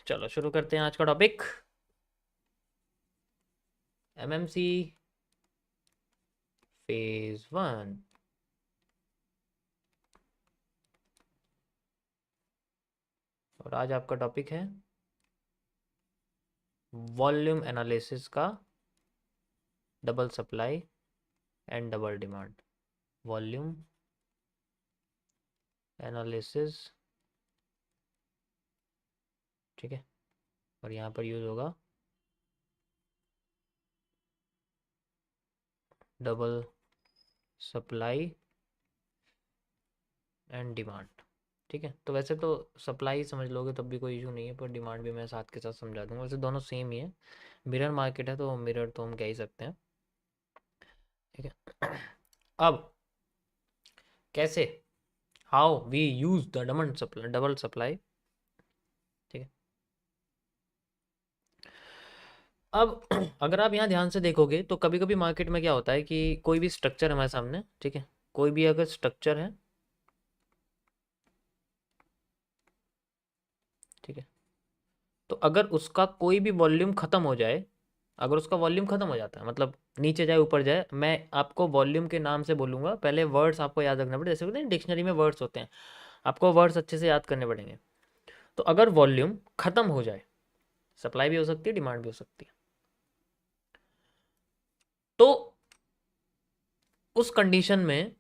चलो शुरू करते हैं आज का टॉपिक। MMC phase 1। और आज आपका टॉपिक है वॉल्यूम एनालिसिस का double supply and double demand. Volume analysis, ठीक है। और यहाँ पर यूज होगा डबल सप्लाई एंड डिमांड, ठीक है। तो वैसे तो सप्लाई समझ लोगे तब भी कोई इशू नहीं है, पर डिमांड भी मैं साथ के साथ समझा दूंगा। वैसे दोनों सेम ही है, मिरर मार्केट है तो मिरर तो हम कह ही सकते हैं, ठीक है। अब कैसे, how we use the double supply, ठीक है। अब अगर आप यहाँ ध्यान से देखोगे तो कभी कभी मार्केट में क्या होता है कि कोई भी स्ट्रक्चर हमारे सामने, ठीक है, कोई भी अगर स्ट्रक्चर है, ठीक है, तो अगर उसका कोई भी वॉल्यूम खत्म हो जाए, अगर उसका वॉल्यूम खत्म हो जाता है मतलब नीचे जाए ऊपर जाए, मैं आपको वॉल्यूम के नाम से बोलूंगा, पहले वर्ड्स आपको याद रखना पड़े, जैसे होते हैं डिक्शनरी में वर्ड्स होते हैं, आपको वर्ड्स अच्छे से याद करने पड़ेंगे। तो अगर वॉल्यूम खत्म हो जाए, सप्लाई भी हो सकती है डिमांड भी हो सकती है, तो उस कंडीशन में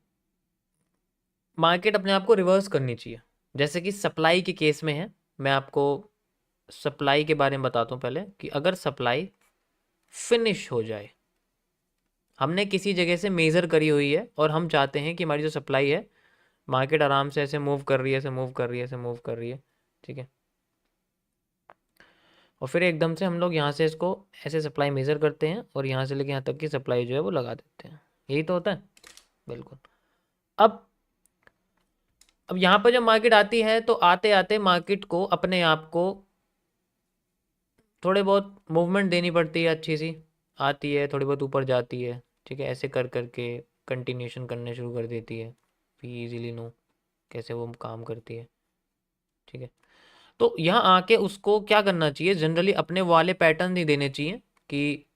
मार्केट अपने आप को रिवर्स करनी चाहिए। जैसे कि सप्लाई के केस में है, मैं आपको सप्लाई के बारे में बताता हूँ पहले कि अगर सप्लाई फिनिश हो जाए, हमने किसी जगह से मेज़र करी हुई है और हम चाहते हैं कि हमारी जो सप्लाई है, मार्केट आराम से ऐसे मूव कर रही है, ऐसे मूव कर रही है, ऐसे मूव कर रही है, ठीक है, और फिर एकदम से हम लोग यहाँ से इसको ऐसे सप्लाई मेज़र करते हैं और यहाँ से लेके यहाँ तक की सप्लाई जो है वो लगा देते हैं। यही तो होता है, बिल्कुल। अब अब यहाँ पर जब मार्केट आती है तो आते आते मार्केट को अपने आप को थोड़े बहुत मूवमेंट देनी पड़ती है, अच्छी सी आती है, थोड़ी बहुत ऊपर जाती है, ठीक है, ऐसे कर करके कंटिन्यूशन करने शुरू कर देती है। भी इजीली नो कैसे वो काम करती है, ठीक है। तो यहाँ आके उसको क्या करना चाहिए, जनरली अपने वाले पैटर्न नहीं देने चाहिए कि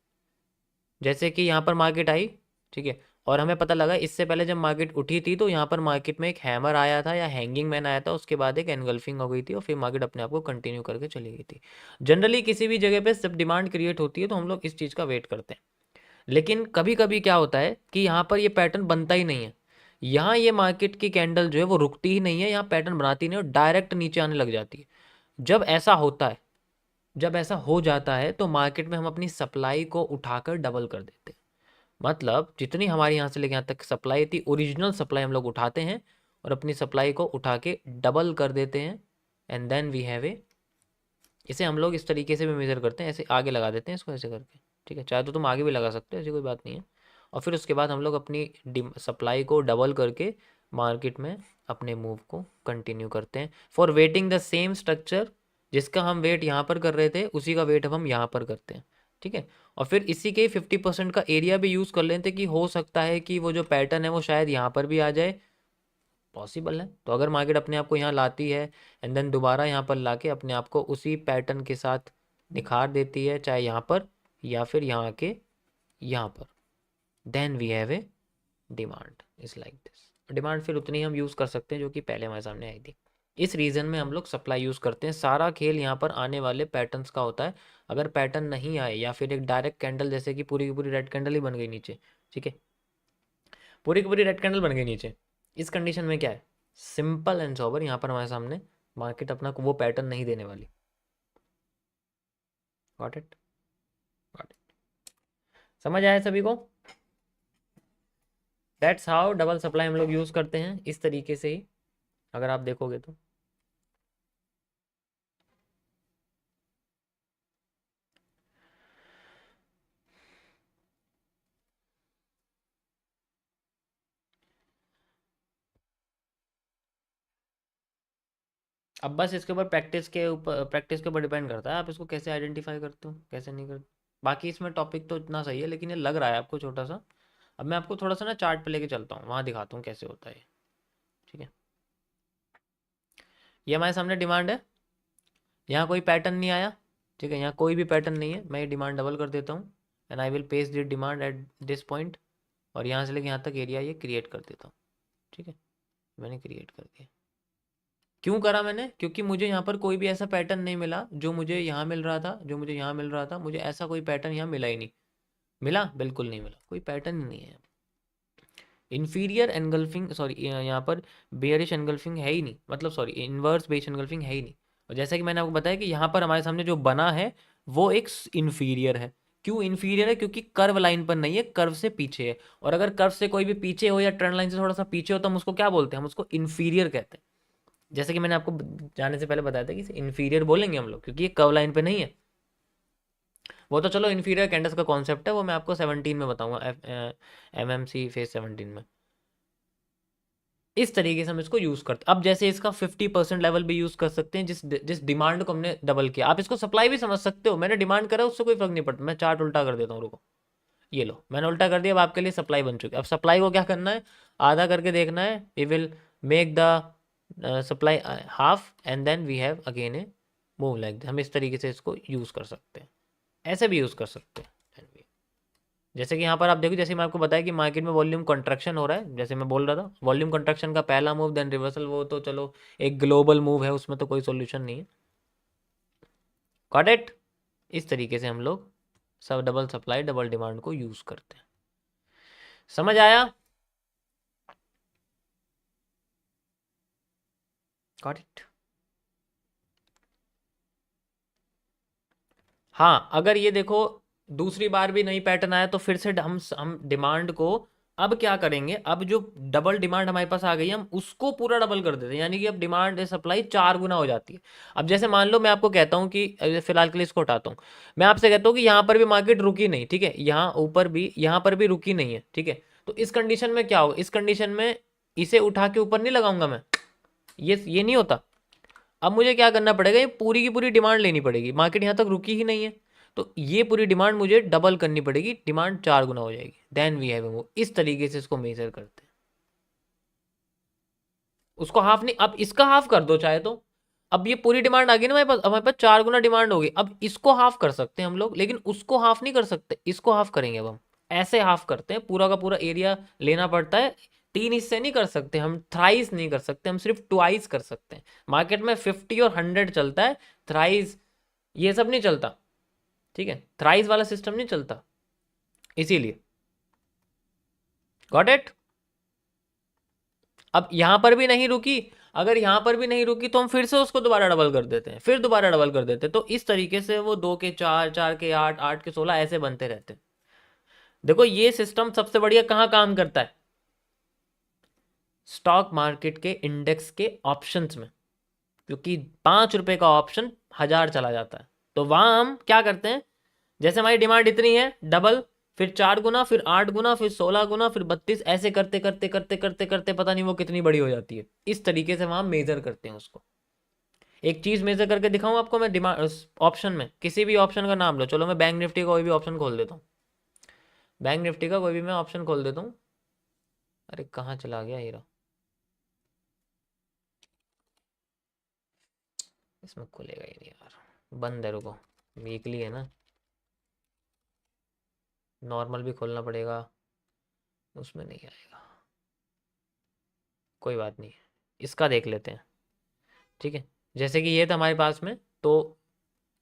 जैसे कि यहाँ पर मार्केट आई, ठीक है, और हमें पता लगा इससे पहले जब मार्केट उठी थी तो यहाँ पर मार्केट में एक हैमर आया था या हैंगिंग मैन आया था, उसके बाद एक एनगल्फिंग हो गई थी और फिर मार्केट अपने आप को कंटिन्यू करके चली गई थी। जनरली किसी भी जगह पे जब डिमांड क्रिएट होती है तो हम लोग इस चीज़ का वेट करते हैं, लेकिन कभी कभी क्या होता है कि यहाँ पर ये पैटर्न बनता ही नहीं है। यहाँ ये मार्केट की कैंडल जो है वो रुकती ही नहीं है, यहाँ पैटर्न बनाती नहीं और डायरेक्ट नीचे आने लग जाती है। जब ऐसा होता है, जब ऐसा हो जाता है तो मार्केट में हम अपनी सप्लाई को उठाकर डबल कर देते हैं। मतलब जितनी हमारे यहाँ से लेके यहाँ तक सप्लाई थी, ओरिजिनल सप्लाई हम लोग उठाते हैं और अपनी सप्लाई को उठा के डबल कर देते हैं, and then we have a, इसे हम लोग इस तरीके से भी मेजर करते हैं, ऐसे आगे लगा देते हैं इसको ऐसे करके, ठीक है, चाहे तो तुम आगे भी लगा सकते हो, ऐसी कोई बात नहीं है। और फिर उसके बाद हम लोग अपनी सप्लाई को डबल करके मार्केट में अपने मूव को कंटिन्यू करते हैं for waiting the same structure. जिसका हम वेट यहाँ पर कर रहे थे उसी का वेट अब हम यहाँ पर करते हैं, ठीक है। और फिर इसी के 50% का एरिया भी यूज़ कर लेते हैं कि हो सकता है कि वो जो पैटर्न है वो शायद यहाँ पर भी आ जाए, पॉसिबल है। तो अगर मार्केट अपने आप को यहाँ लाती है एंड देन दोबारा यहाँ पर लाके अपने आप को उसी पैटर्न के साथ निखार देती है, चाहे यहाँ पर या फिर यहाँ के यहाँ पर, then we have a demand is like this. Demand फिर उतनी हम यूज़ कर सकते हैं जो कि पहले हमारे सामने आई थी। इस रीजन में हम लोग सप्लाई यूज़ करते हैं। सारा खेल यहाँ पर आने वाले पैटर्न्स का होता है। अगर पैटर्न नहीं आए या फिर एक डायरेक्ट कैंडल जैसे कि पूरी की पूरी रेड कैंडल ही बन गई नीचे, ठीक है, पूरी की पूरी रेड कैंडल बन गई नीचे, इस कंडीशन में क्या है, सिंपल एंड सोबर, यहाँ पर हमारे सामने मार्केट अपना वो पैटर्न नहीं देने वाली। गॉट इट, गॉट इट, समझ आया सभी को? दैट्स हाउ डबल सप्लाई हम लोग यूज़ करते हैं, इस तरीके से ही अगर आप देखोगे तो। अब बस इसके ऊपर प्रैक्टिस के ऊपर डिपेंड करता है, आप इसको कैसे आइडेंटिफाई करते हो कैसे नहीं करते। बाकी इसमें टॉपिक तो इतना सही है, लेकिन ये लग रहा है आपको छोटा सा। अब मैं आपको थोड़ा सा ना चार्ट पे लेके चलता हूँ, वहाँ दिखाता हूँ कैसे होता है, ठीक है। ये हमारे सामने डिमांड है, यहाँ कोई पैटर्न नहीं आया, ठीक है, यहाँ कोई भी पैटर्न नहीं है, मैं ये डिमांड डबल कर देता हूँ and I will paste this demand at this point, और यहाँ से लेके यहाँ तक एरिया ये क्रिएट कर देता हूँ, ठीक है, मैंने क्रिएट कर दिया। क्यों करा मैंने? क्योंकि मुझे यहाँ पर कोई भी ऐसा पैटर्न नहीं मिला जो मुझे यहाँ मिल रहा था, जो मुझे यहाँ मिल रहा था, मुझे ऐसा कोई पैटर्न यहाँ मिला ही नहीं। मिला? बिल्कुल नहीं मिला, कोई पैटर्न ही नहीं है। इन्फीरियर एनगल्फिंग, सॉरी यहाँ पर बेयरिश एनगल्फिंग है ही नहीं, मतलब सॉरी इन्वर्स बेस एनगल्फिंग है ही नहीं। और जैसा कि मैंने आपको बताया कि यहाँ पर हमारे सामने जो बना है वो एक इन्फीरियर है। क्यों इन्फीरियर है? क्योंकि कर्व लाइन पर नहीं है, कर्व से पीछे है, और अगर कर्व से कोई भी पीछे हो या ट्रेंड लाइन से थोड़ा सा पीछे हो तो हम उसको क्या बोलते हैं? हम उसको इन्फीरियर कहते हैं। जैसे कि मैंने आपको जाने से पहले बताया था कि इसे इन्फीरियर बोलेंगे हम लोग, क्योंकि ये कर्व लाइन पे नहीं है। वो तो चलो इन्फीरियर कैंडल्स का कॉन्सेप्ट है, वो मैं आपको 17 में बताऊंगा, MMC फेज 17 में। इस तरीके से हम इसको यूज करते हैं। अब जैसे इसका 50% लेवल भी यूज कर सकते हैं, जिस जिस डिमांड को हमने डबल किया। आप इसको सप्लाई भी समझ सकते हो, मैंने डिमांड करा उससे कोई फर्क नहीं पड़ता। मैं चार्ट उल्टा कर देता हूँ, रुको, ये लो मैंने उल्टा कर दिया, अब आपके लिए सप्लाई बन चुकी है। अब सप्लाई को क्या करना है? आधा करके देखना है। We will make the supply half and then we have again a move like. हम इस तरीके से इसको यूज कर सकते हैं, ऐसे भी यूज कर सकते हैं। जैसे कि यहाँ पर आप देखो, जैसे मैं आपको बताया कि मार्केट में वॉल्यूम कंट्रक्शन हो रहा है, जैसे मैं बोल रहा था वॉल्यूम कंट्रक्शन का पहला मूव देन रिवर्सल, वो तो चलो एक ग्लोबल मूव है, उसमें तो कोई सोल्यूशन नहीं है। Got it? इस तरीके से हम लोग सब डबल सप्लाई डबल डिमांड को यूज करते हैं। समझ आया? Got it? हाँ, अगर ये देखो दूसरी बार भी नई पैटर्न आया तो फिर से हम डिमांड को अब क्या करेंगे? अब जो डबल डिमांड हमारे पास आ गई है, हम उसको पूरा डबल कर देते हैं, यानी कि अब डिमांड सप्लाई 4 गुना हो जाती है। अब जैसे मान लो मैं आपको कहता हूँ कि फिलहाल के लिए इसको हटाता हूँ, मैं आपसे कहता हूँ कि यहाँ पर भी मार्केट रुकी नहीं, ठीक है, यहाँ ऊपर भी यहाँ पर भी रुकी नहीं है, ठीक है, तो इस कंडीशन में क्या होगा? इस कंडीशन में इसे उठा के ऊपर नहीं लगाऊंगा मैं, ये नहीं होता। अब मुझे क्या करना पड़ेगा? ये पूरी की पूरी डिमांड लेनी पड़ेगी, मार्केट यहाँ तक रुकी ही नहीं है, तो ये पूरी डिमांड मुझे डबल करनी पड़ेगी, डिमांड 4 गुना हो जाएगी, then we have a move. इस तरीके से इसको मेजर करते हैं। उसको हाफ नहीं, अब इसका हाफ कर दो चाहे तो। अब ये पूरी डिमांड आ गई ना हमारे पास 4 गुना डिमांड होगी। अब इसको हाफ कर सकते हैं हम लोग, लेकिन उसको हाफ नहीं कर सकते, इसको हाफ करेंगे अब हम। ऐसे हाफ करते हैं, पूरा का पूरा एरिया लेना पड़ता है। 3 हिस्से नहीं कर सकते हम, थ्राइस नहीं कर सकते हम, सिर्फ ट्वाइस कर सकते हैं। मार्केट में 50 और 100 चलता है, थ्राइस ये सब नहीं चलता, ठीक है, थ्राइस वाला सिस्टम नहीं चलता, इसीलिए। Got it? अब यहां पर भी नहीं रुकी, अगर यहां पर भी नहीं रुकी तो हम फिर से उसको दोबारा डबल कर देते हैं, फिर दोबारा डबल कर देते हैं, तो इस तरीके से वो 2 के 4, 4 के 8, 8 के 16 ऐसे बनते रहते हैं। देखो ये सिस्टम सबसे बढ़िया कहाँ काम करता है? स्टॉक मार्केट के इंडेक्स के ऑप्शंस में, क्योंकि 5 रुपए का ऑप्शन 1000 चला जाता है। तो वहां हम क्या करते हैं? जैसे हमारी डिमांड इतनी है, डबल, फिर 4 गुना, फिर 8 गुना, फिर 16 गुना, फिर 32, ऐसे करते करते करते करते करते पता नहीं वो कितनी बड़ी हो जाती है। इस तरीके से वहां मेजर करते हैं उसको। एक चीज मेजर करके दिखाऊं आपको मैं, डिमांड ऑप्शन में किसी भी ऑप्शन का नाम लो, चलो मैं बैंक निफ्टी का कोई भी ऑप्शन खोल देता हूँ, बैंक निफ्टी का कोई भी मैं ऑप्शन खोल देता हूँ। अरे कहाँ चला गया हीरा? इसमें खुलेगा ही नहीं यार, बंद है, रुको, वीकली है ना, नॉर्मल भी खोलना पड़ेगा, उसमें नहीं आएगा, कोई बात नहीं, इसका देख लेते हैं, ठीक है। जैसे कि ये था हमारे पास में, तो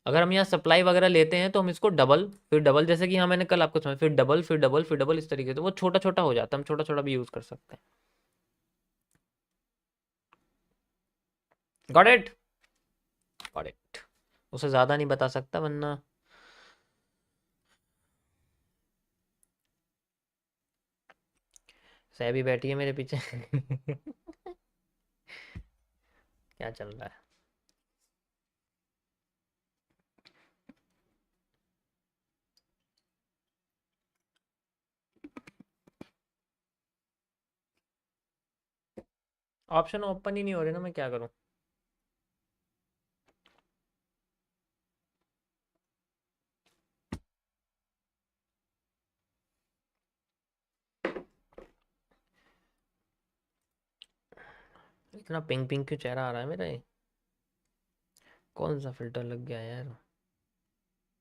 अगर हम यहाँ सप्लाई वगैरह लेते हैं तो हम इसको डबल फिर डबल, जैसे कि यहाँ मैंने कल आपको समझ, फिर डबल फिर डबल फिर डबल, इस तरीके से वो छोटा छोटा हो जाता है, हम छोटा छोटा भी यूज कर सकते हैं। Got it? Got it? उसे ज्यादा नहीं बता सकता वरना सैबी बैठी है मेरे पीछे। क्या चल रहा है? ऑप्शन ओपन ही नहीं हो रहे ना, मैं क्या करूं? इतना पिंक पिंक क्यों चेहरा आ रहा है मेरा ये? कौन सा फ़िल्टर लग गया यार?